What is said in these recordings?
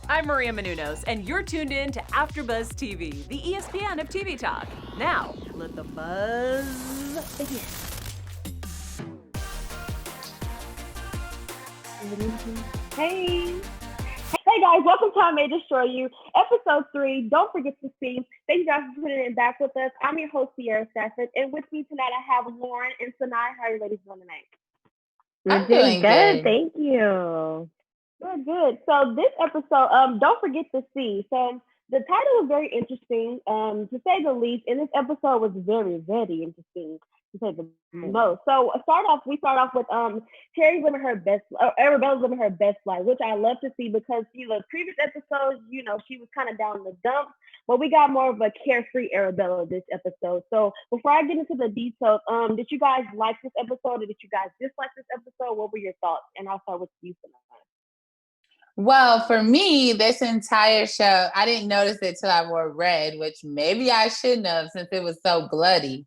I'm Maria Menounos, and you're tuned in to AfterBuzz TV, the ESPN of TV talk. Now, let the buzz begin. Hey. Hey guys, welcome to I May Destroy You, episode 3. Don't forget to see. Thank you guys for tuning in back with us. I'm your host, Sierra Stafford, and with me tonight I have Lauren and Sanai. How are you ladies doing tonight? We're doing good. Thank you. Good. So this episode, don't forget to see. So the title was very interesting, to say the least, and this episode was very, very interesting to say the most. So we start off with Terry's living her best, Arabella's living her best life, which I love to see because previous episodes, she was kind of down in the dumps, but we got more of a carefree Arabella this episode. So before I get into the details, did you guys like this episode or did you guys dislike this episode? What were your thoughts? And I'll start with you, Samantha. Well, for me, this entire show, I didn't notice it till I wore red, which maybe I shouldn't have since it was so bloody.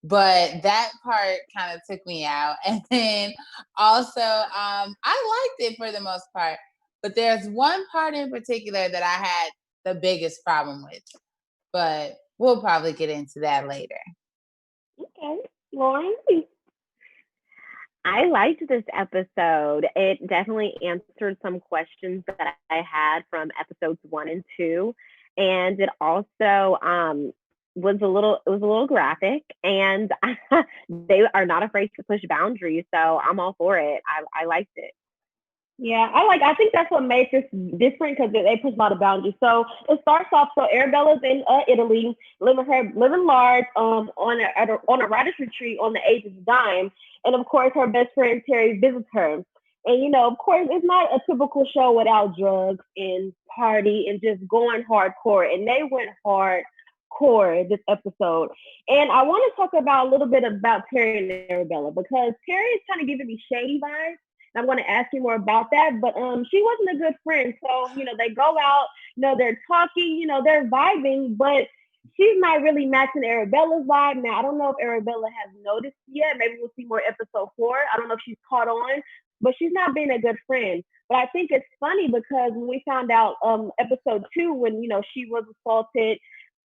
But that part kind of took me out. And then also, I liked it for the most part. But there's one part in particular that I had the biggest problem with. But we'll probably get into that later. Okay. Lauren? I liked this episode. It definitely answered some questions that I had from episodes 1 and 2. And it also was a little graphic, and they are not afraid to push boundaries. So I'm all for it. I liked it. Yeah, I think that's what makes this different because they push a lot of boundaries. So it starts off. So Arabella's in Italy, living large, on a writer's retreat on the age of a dime, and of course her best friend Terry visits her. And of course, it's not a typical show without drugs and party and just going hardcore. And they went hardcore this episode. And I want to talk about a little bit about Terry and Arabella because Terry is kind of giving me shady vibes. I'm going to ask you more about that, but she wasn't a good friend. So, they go out, they're talking, they're vibing, but she's not really matching Arabella's vibe. Now, I don't know if Arabella has noticed yet. Maybe we'll see more episode 4. I don't know if she's caught on, but she's not being a good friend. But I think it's funny because when we found out episode 2, when, she was assaulted,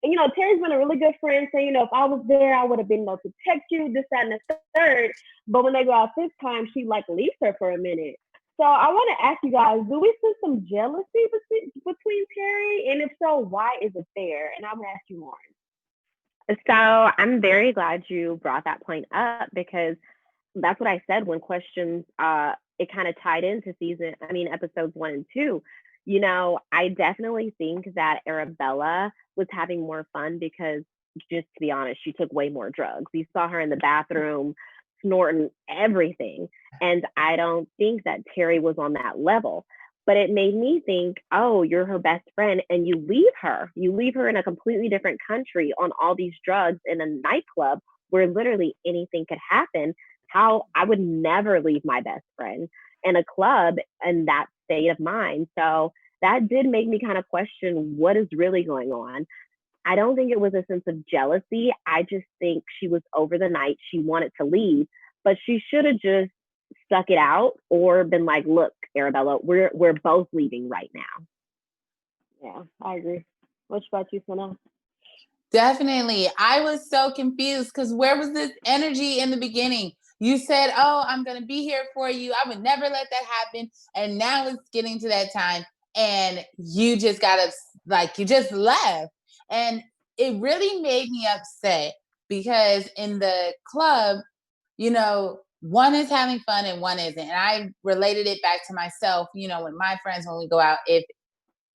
and, Terry's been a really good friend saying, if I was there, I would have been able to protect you, this, that, and the third. But when they go out this time, she leaves her for a minute. So I want to ask you guys, do we see some jealousy between Terry? And if so, why is it there? And I'm going to ask you, Lauren. So I'm very glad you brought that point up because that's what I said when questions, it kind of tied into episodes 1 and 2. I definitely think that Arabella was having more fun because, just to be honest, she took way more drugs. You saw her in the bathroom snorting everything. And I don't think that Terry was on that level. But it made me think, oh, you're her best friend and you leave her. You leave her in a completely different country on all these drugs in a nightclub where literally anything could happen. How I would never leave my best friend in a club in that state of mind. So that did make me kind of question what is really going on. I don't think it was a sense of jealousy. I just think she was over the night. She wanted to leave, but she should have just stuck it out or been like, look, Arabella, we're both leaving right now. Yeah, I agree. What about you, Sana? Definitely. I was so confused because where was this energy in the beginning? You said, oh, I'm going to be here for you. I would never let that happen. And now it's getting to that time. And you just you just left. And it really made me upset because in the club, one is having fun and one isn't. And I related it back to myself, with my friends when we go out. If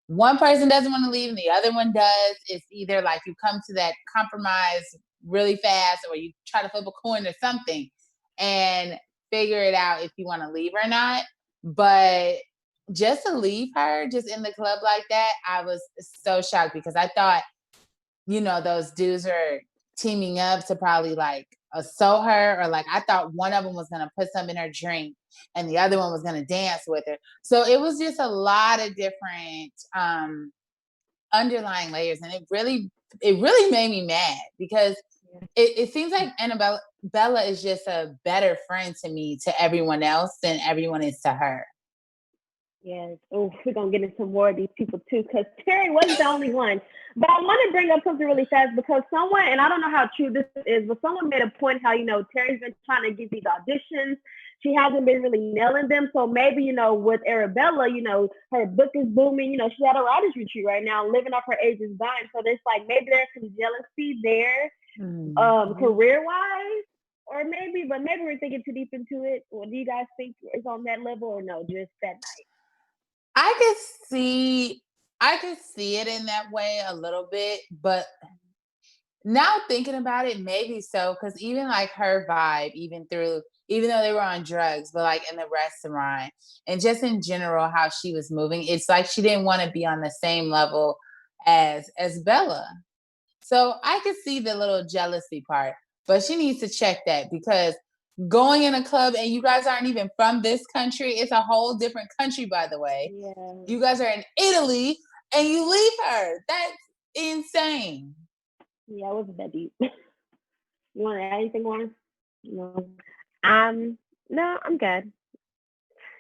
one person doesn't want to leave and the other one does, it's either like you come to that compromise really fast or you try to flip a coin or something and figure it out if you want to leave or not. But just to leave her just in the club like that, I was so shocked because I thought, those dudes are teaming up to probably assault her, or I thought one of them was going to put some in her drink and the other one was going to dance with her. So it was just a lot of different underlying layers. And it really made me mad because it seems like Bella is just a better friend to me, to everyone else than everyone is to her. Yes. Oh, we're gonna get into more of these people too, because Terry wasn't the only one. But I want to bring up something really fast because someone, and I don't know how true this is, but someone made a point how Terry's been trying to get these auditions. She hasn't been really nailing them. So maybe with Arabella, her book is booming. She had a writers retreat right now, living off her age is dying. So there's like maybe there's some jealousy there, career wise. Or maybe we're thinking too deep into it. Or do you guys think it's on that level or no? Just that night. I could see it in that way a little bit, but now thinking about it, maybe so, because even like her vibe, even though they were on drugs, but like in the restaurant and just in general how she was moving, it's like she didn't want to be on the same level as Bella. So I could see the little jealousy part, but she needs to check that, because going in a club and you guys aren't even from this country, it's a whole different country, by the way. Yeah. You guys are in Italy and you leave her. That's insane. Yeah, it wasn't that deep. You want to add anything more? No. No, I'm good.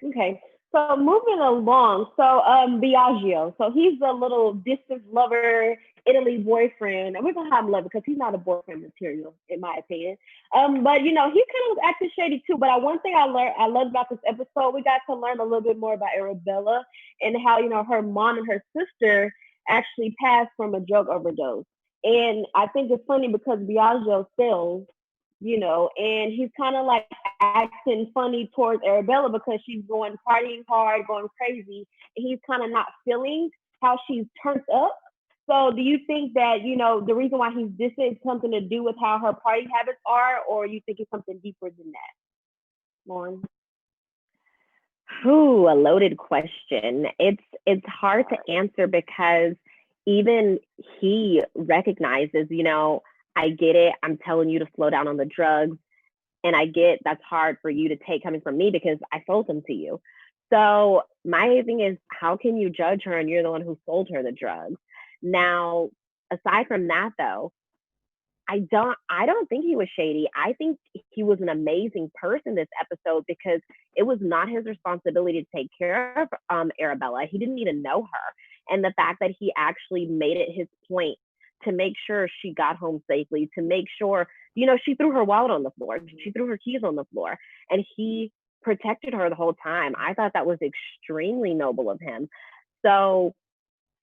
Okay. So moving along. So Biagio. So he's a little distant lover, Italy boyfriend. And we're gonna have him lover because he's not a boyfriend material, in my opinion. But he kind of was acting shady too. But one thing I loved about this episode, we got to learn a little bit more about Arabella and how her mom and her sister actually passed from a drug overdose. And I think it's funny because Biagio sells, and he's kind of like acting funny towards Arabella because she's going partying hard, going crazy, and he's kind of not feeling how she's turned up. So do you think that, the reason why he's distant is something to do with how her party habits are, or you think it's something deeper than that? Lauren? Ooh, a loaded question. It's hard to answer because even he recognizes, I get it. I'm telling you to slow down on the drugs. And I get that's hard for you to take coming from me because I sold them to you. So my thing is, how can you judge her and you're the one who sold her the drugs? Now, aside from that though, I don't think he was shady. I think he was an amazing person this episode because it was not his responsibility to take care of Arabella. He didn't even know her. And the fact that he actually made it his point to make sure she got home safely, to make sure, she threw her wallet on the floor. She threw her keys on the floor. And he protected her the whole time. I thought that was extremely noble of him. So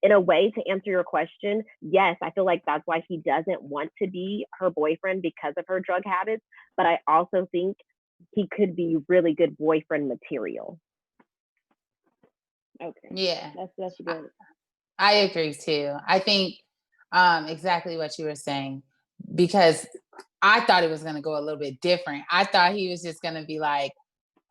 in a way, to answer your question, yes, I feel like that's why he doesn't want to be her boyfriend because of her drug habits. But I also think he could be really good boyfriend material. Okay. Yeah. That's good. I agree too. I think exactly what you were saying, because I thought it was going to go a little bit different. I thought he was just going to be like,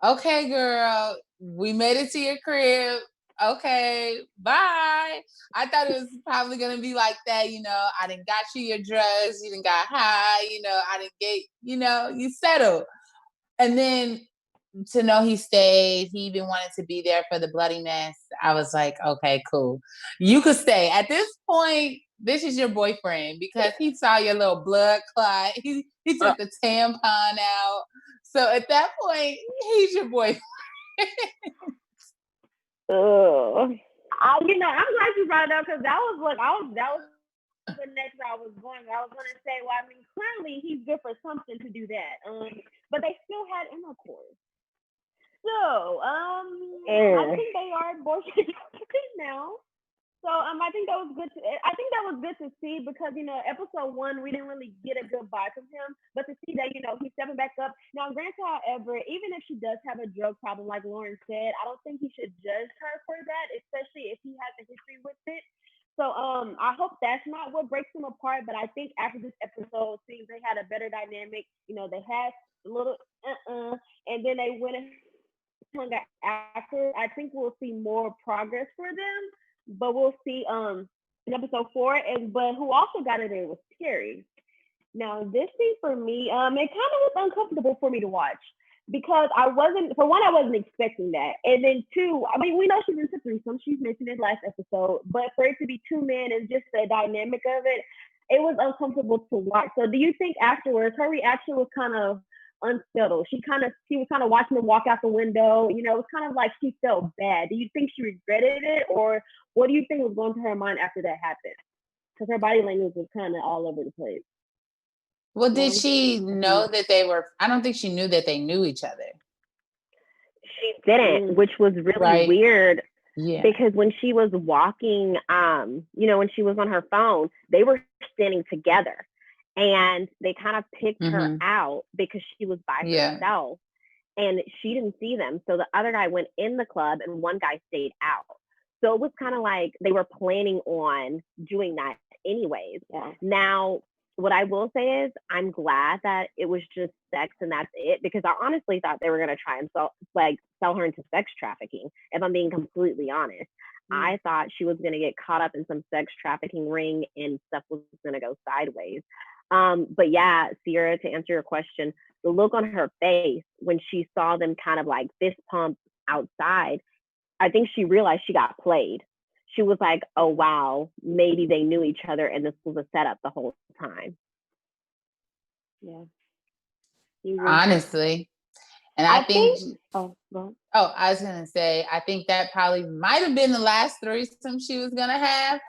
okay, girl, we made it to your crib. Okay, bye. I thought it was probably going to be like that. I didn't got you your drugs. You didn't got high. I didn't get, you settled. And then to know he stayed, he even wanted to be there for the bloody mess. I was like, okay, cool. You could stay. At this point, this is your boyfriend because he saw your little blood clot. He took the tampon out. So at that point, he's your boyfriend. I'm glad you brought it up because that was the next I was going. I was going to say, well, I mean, clearly he's good for something to do that. But they still had intercourse. So, I think they are boyfriend now. So, I think that was good. I think that was good to see because episode 1 we didn't really get a good vibe from him, but to see that he's stepping back up now. Granted, however, even if she does have a drug problem, like Lauren said, I don't think he should judge her for that, especially if he has a history with it. So, I hope that's not what breaks them apart. But I think after this episode, seeing they had a better dynamic, they had a little and then they went and hung out after. I think we'll see more progress for them. But we'll see in episode 4. But who also got it in was Terry. Now this thing for me, it kind of was uncomfortable for me to watch because I wasn't expecting that. And then 2, I mean, we know she's into threesome. She's mentioned it last episode, but for it to be 2 men and just the dynamic of it, it was uncomfortable to watch. So do you think afterwards her reaction was kind of unsettled. She was kind of watching him walk out the window. You know, it was kind of like she felt bad. Do you think she regretted it, or what do you think was going through her mind after that happened? Because her body language was kind of all over the place. Well, did she know that they were? I don't think she knew that they knew each other. She didn't, which was really weird. Yeah. Because when she was walking, you know, when she was on her phone, they were standing together, and they kind of picked her out because she was by herself, and she didn't see them. So the other guy went in the club, and one guy stayed out. So it was kind of like they were planning on doing that anyways. Yeah. Now, what I will say is I'm glad that it was just sex and that's it, because I honestly thought they were going to try and sell her into sex trafficking, if I'm being completely honest. I thought she was going to get caught up in some sex trafficking ring and stuff was going to go sideways. But yeah, Sierra, to answer your question, the look on her face when she saw them kind of like fist pump outside, I think she realized she got played. She was like, oh, wow, maybe they knew each other and this was a setup the whole time. Yeah. Honestly. And I think I was going to say, I think that probably might have been the last threesome she was going to have.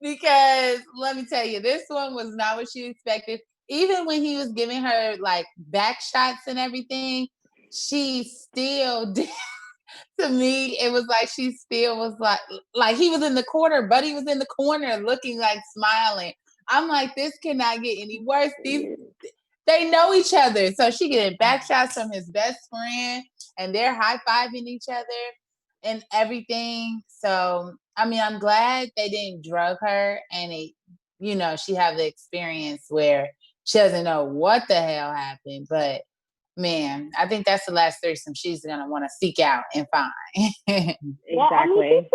Because let me tell you, this one was not what she expected. Even when he was giving her like back shots and everything, she still did. To me, it was like she still was like he was in the corner. Buddy was in the corner looking like smiling. I'm like, this cannot get any worse. They know each other. So she getting back shots from his best friend and they're high-fiving each other and everything. So, I mean, I'm glad they didn't drug her and she had the experience where she doesn't know what the hell happened. But man, I think that's the last threesome she's going to want to seek out and find. Exactly. I mean,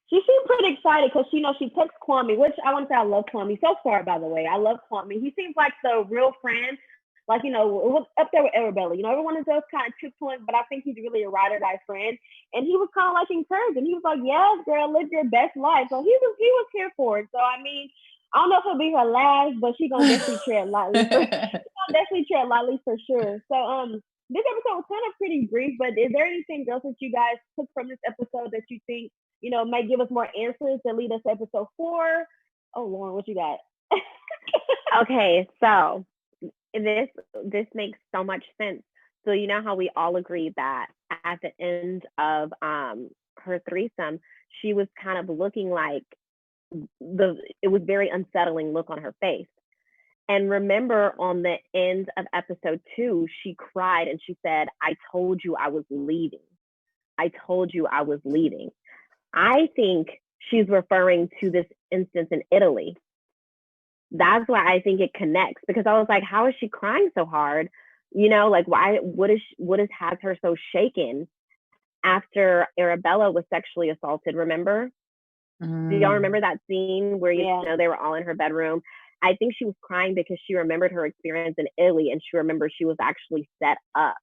she seemed pretty excited because, she texts Kwame, which I want to say I love Kwame. So far, by the way, I love Kwame. He seems like the real friend. Like, it was up there with Arabella. Everyone is just kind of took to him, but I think he's really a ride or die friend. And he was kind of like encouraging. He was like, yes, girl, live your best life. So he was here for it. So, I mean, I don't know if it'll be her last, but she's going to definitely tread lightly. For sure. So, this episode was kind of pretty brief, but is there anything else that you guys took from this episode that you think, might give us more answers to lead us to episode 4? Oh, Lauren, what you got? Okay, so this makes so much sense. So you know how we all agreed that at the end of her threesome, she was kind of looking like it was very unsettling look on her face. And remember on the end of episode 2, she cried and she said, I told you I was leaving. I told you I was leaving. I think she's referring to this instance in Italy. That's why I think it connects, because I was like, how is she crying so hard? Like why, what has her so shaken after Arabella was sexually assaulted, remember? Do y'all remember that scene where, they were all in her bedroom? I think she was crying because she remembered her experience in Italy and she remembered she was actually set up.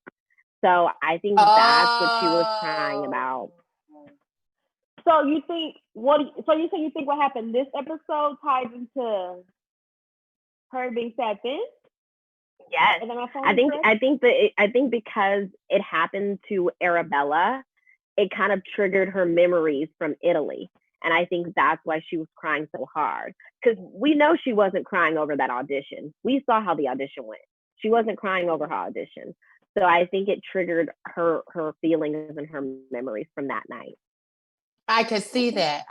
So I think that's what she was crying about. So you think what happened this episode ties into her being sad then? Yes. I think because it happened to Arabella, it kind of triggered her memories from Italy. And I think that's why she was crying so hard. Because we know she wasn't crying over that audition. We saw how the audition went. She wasn't crying over her audition. So I think it triggered her feelings and her memories from that night. I could see that.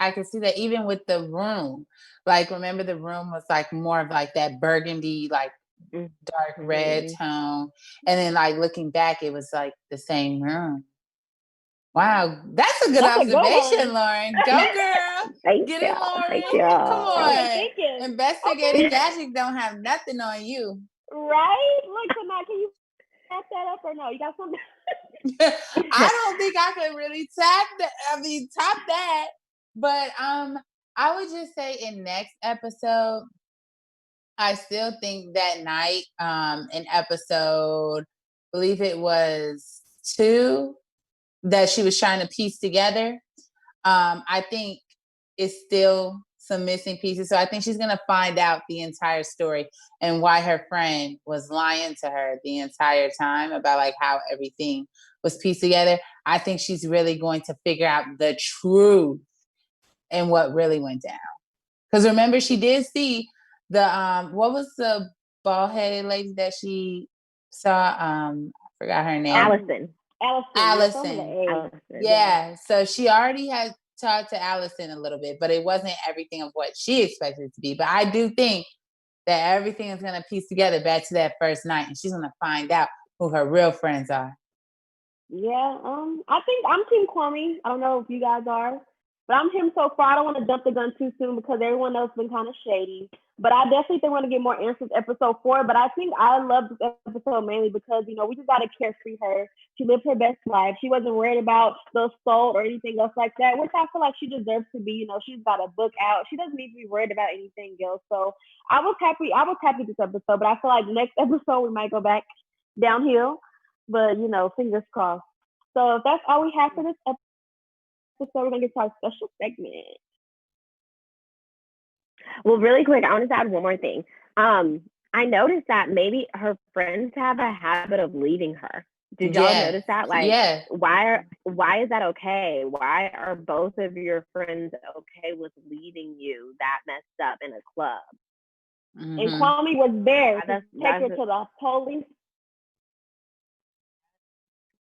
Even with the room. Like, remember the room was like more of like that burgundy, like dark red tone. And then like looking back, it was like the same room. Wow, that's a good observation, Lauren. Go, girl. Get it, Lauren. Come on. Investigative Magic don't have nothing on you. Right? Look, tonight, can you tap that up or no? You got something? I don't think I could really top that. But I would just say in next episode, I still think that night, in episode, I believe it was 2, that she was trying to piece together. I think it's still some missing pieces. So I think she's gonna find out the entire story and why her friend was lying to her the entire time about like how everything was pieced together. I think she's really going to figure out the truth and what really went down. Because remember, she did see the what was the bald-headed lady that she saw? I forgot her name. Allison. Allison. Yeah. So she already had talked to Allison a little bit, but it wasn't everything of what she expected it to be. But I do think that everything is going to piece together back to that first night, and she's going to find out who her real friends are. Yeah, I think I'm Team Kwame. I don't know if you guys are, but I'm him so far. I don't want to jump the gun too soon because everyone else has been kind of shady. But I definitely think we're going to get more answers episode 4. But I think I love this episode mainly because, you know, we just got to carefree her. She lived her best life. She wasn't worried about the assault or anything else like that, which I feel like she deserves to be. You know, she's got a book out. She doesn't need to be worried about anything else. So I was happy this episode. But I feel like next episode we might go back downhill. But, you know, fingers crossed. So if that's all we have for this episode, we're going to get to our special segment. Well, really quick, I wanted to add one more thing. I noticed that maybe her friends have a habit of leaving her. Did y'all notice that? Like, why is that okay? Why are both of your friends okay with leaving you that messed up in a club? Mm-hmm. And Kwame was there to take her to the police.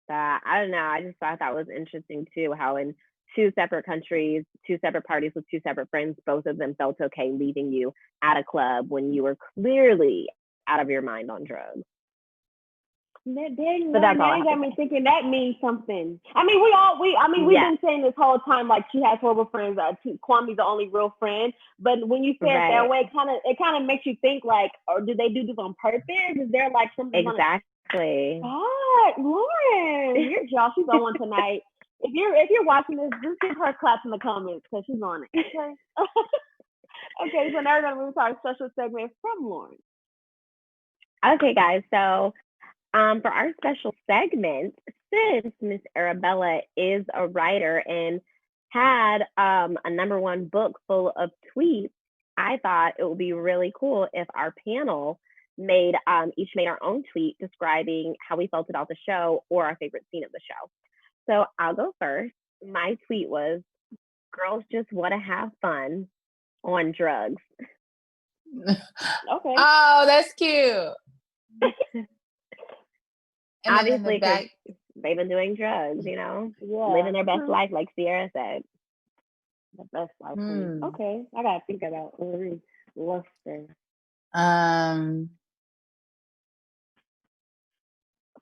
I don't know. I just thought that was interesting too, how in 2 separate countries, 2 separate parties with 2 separate friends, both of them felt okay leaving you at a club when you were clearly out of your mind on drugs. But that got me thinking that means something. I mean, we've been saying this whole time like she has horrible friends. Kwame's the only real friend. But when you say it that way, it kind of makes you think like, or did they do this on purpose? Is there like something? Exactly. God, Lauren, she's on one tonight. If you're watching this, just give her claps in the comments because she's on it. Okay. Okay, so now we're gonna move to our special segment from Lauren. Okay, guys. So, for our special segment, since Miss Arabella is a writer and had a #1 book full of tweets, I thought it would be really cool if our panel each made our own tweet describing how we felt about the show or our favorite scene of the show. So I'll go first. My tweet was, "Girls just want to have fun on drugs." Okay. Oh, that's cute. Obviously, because they've been doing drugs, you know, living their best life, like Sierra said. The best life. Okay, I gotta think about Luster.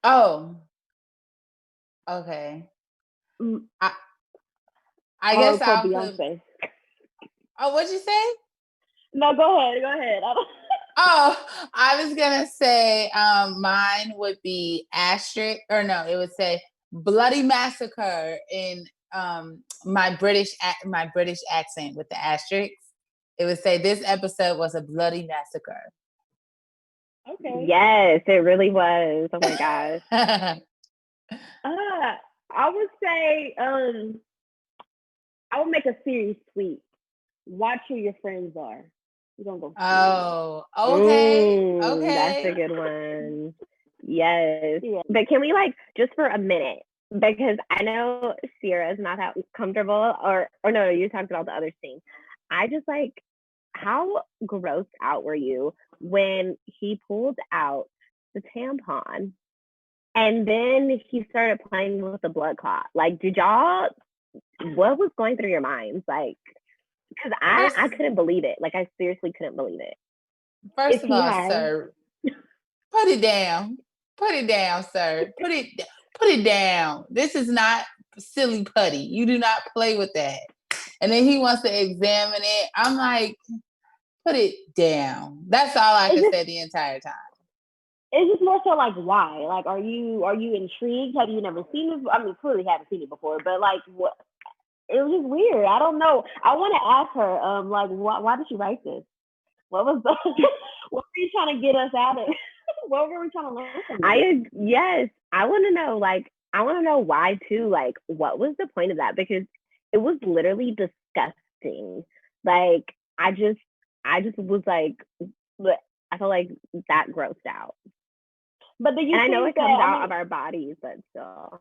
Oh. Okay. I guess I'll Beyonce. Oh, what'd you say? No, go ahead. I was gonna say mine would be asterisk, or no, it would say bloody massacre in my British accent with the asterisk. It would say this episode was a bloody massacre. Okay. Yes, it really was. Oh my gosh. I would say I would make a serious tweet. Watch who your friends are. You're gonna go. Oh, okay. Okay. That's a good one. Yes. Yeah. But can we just for a minute, because I know Sierra is not that comfortable, or no, you talked about the other scene. I just how grossed out were you when he pulled out the tampon and then he started playing with the blood clot? Did y'all, what was going through your minds? Because I couldn't believe it. I seriously couldn't believe it. First of all, sir, put it down. Put it down, sir. Put it down. This is not silly putty. You do not play with that. And then he wants to examine it. I'm like, put it down. That's all I could say the entire time. It's just more so why? Are you intrigued? Have you never seen this? I mean, clearly haven't seen it before, but what? It was just weird. I don't know. I want to ask her, why did she write this? What was what were you trying to get us out of? What were we trying to learn from this? Yes, I want to know. I want to know why too. What was the point of that? Because it was literally disgusting. I just was like, I feel like that grossed out. But do you And I think know it that, comes I out mean, of our bodies, but still.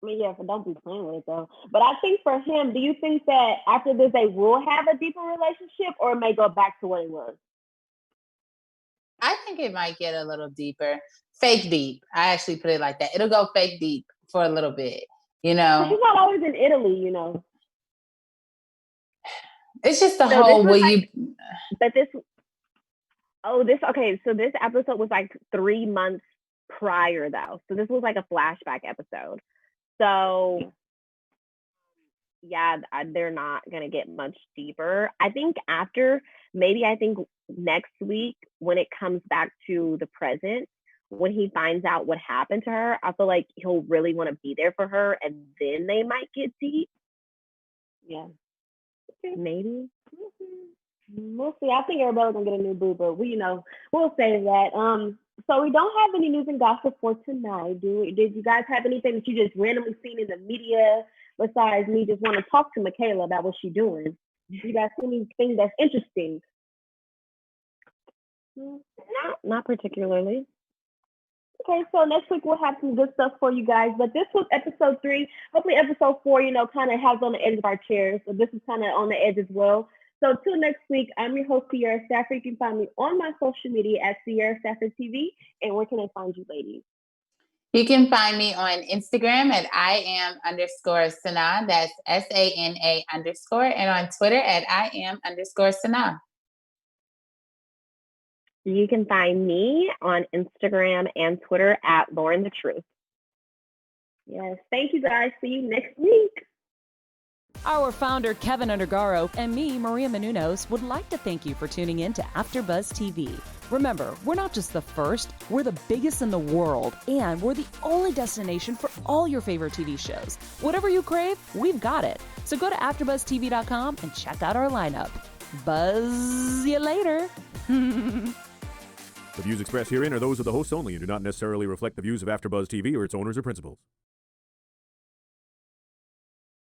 I mean, yeah, but don't be playing with it though. But I think for him, do you think that after this they will have a deeper relationship, or it may go back to what it was? I think it might get a little deeper. Fake deep. I actually put it like that. It'll go fake deep for a little bit, you But know. she's not always in Italy, you know. It's just the So this whole was will like, you but this, okay, so this episode was like 3 months prior though. So this was like a flashback episode. So yeah, they're not gonna get much deeper. I think I think next week when it comes back to the present, when he finds out what happened to her, I feel like he'll really want to be there for her, and then they might get deep. Yeah. Maybe. We'll see. I think Arabella's gonna get a new boo, but we'll save that. So we don't have any news and gossip for tonight, do we? Did you guys have anything that you just randomly seen in the media besides me just want to talk to Michaela about what she's doing? You guys see anything that's interesting? Not particularly. Okay, so next week we'll have some good stuff for you guys. But this was episode 3. Hopefully episode 4, kind of has on the edge of our chairs. So this is kind of on the edge as well. So till next week, I'm your host, Sierra Stafford. You can find me on my social media at Sierra Stafford TV. And where can I find you, ladies? You can find me on Instagram at IAM_Sana. That's SANA_. And on Twitter at IAM_Sana. You can find me on Instagram and Twitter at Lauren the Truth. Yes. Thank you guys. See you next week. Our founder, Keven Undergaro, and me, Maria Menounos, would like to thank you for tuning in to AfterBuzz TV. Remember, we're not just the first, we're the biggest in the world, and we're the only destination for all your favorite TV shows. Whatever you crave, we've got it. So go to AfterBuzzTV.com and check out our lineup. Buzz you later. The views expressed herein are those of the hosts only and do not necessarily reflect the views of AfterBuzz TV or its owners or principals.